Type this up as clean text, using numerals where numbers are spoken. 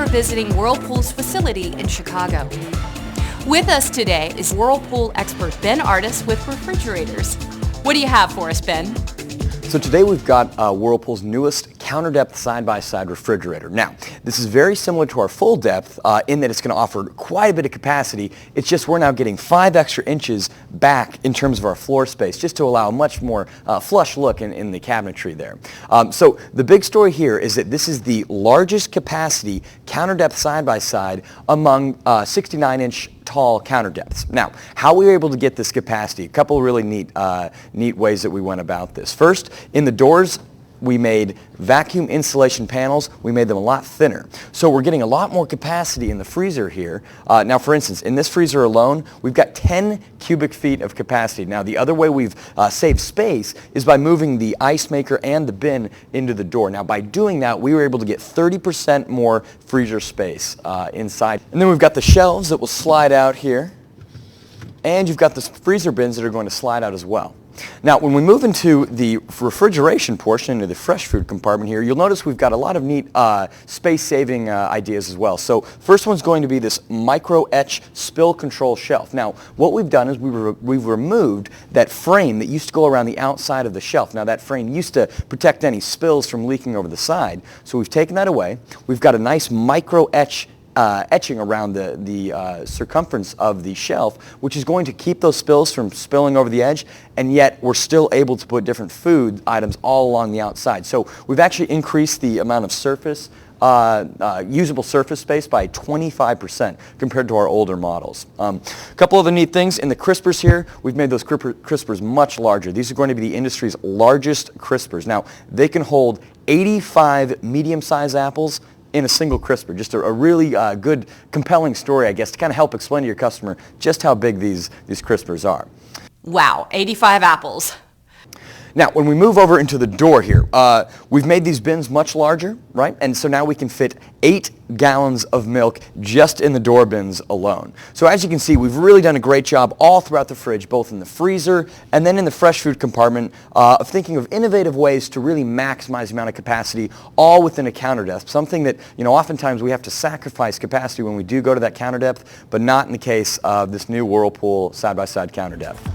for vising Whirlpool's facility in Chicago. With us today is Whirlpool expert Ben Artis with refrigerators. What do you have for us, Ben? So today we've got Whirlpool's newest counter depth side-by-side refrigerator. Now, this is very similar to our full depth in that it's going to offer quite a bit of capacity. It's just we're now getting 5 extra inches back in terms of our floor space, just to allow a much more flush look in the cabinetry there. So the big story here is that this is the largest capacity counter depth side-by-side among 69-inch tall counter depths. Now, how we were able to get this capacity, a couple of really neat ways that we went about this. First, in the doors, we made vacuum insulation panels. We made them a lot thinner. So we're getting a lot more capacity in the freezer here. Now, for instance, in this freezer alone, we've got 10 cubic feet of capacity. Now, the other way we've saved space is by moving the ice maker and the bin into the door. Now, by doing that, we were able to get 30% more freezer space inside. And then we've got the shelves that will slide out here. And you've got the freezer bins that are going to slide out as well. Now, when we move into the refrigeration portion, into the fresh food compartment here, you'll notice we've got a lot of neat space-saving ideas as well. So first one's going to be this micro-etch spill control shelf. Now, what we've done is we've removed that frame that used to go around the outside of the shelf. Now, that frame used to protect any spills from leaking over the side. So we've taken that away. We've got a nice micro-etch etching around the circumference of the shelf, which is going to keep those spills from spilling over the edge, and yet we're still able to put different food items all along the outside. So we've actually increased the amount of surface, usable surface space by 25% compared to our older models. A couple of the neat things in the crispers here, we've made those crispers much larger. These are going to be the industry's largest crispers. Now, they can hold 85 medium-sized apples in a single crisper. Just a really good, compelling story, I guess, to kind of help explain to your customer just how big these crispers are. Wow, 85 apples. Now, when we move over into the door here, we've made these bins much larger, right? And so now we can fit 8 gallons of milk just in the door bins alone. So as you can see, we've really done a great job all throughout the fridge, both in the freezer and then in the fresh food compartment, of thinking of innovative ways to really maximize the amount of capacity all within a counter depth. Something that, oftentimes we have to sacrifice capacity when we do go to that counter depth, but not in the case of this new Whirlpool side-by-side counter depth.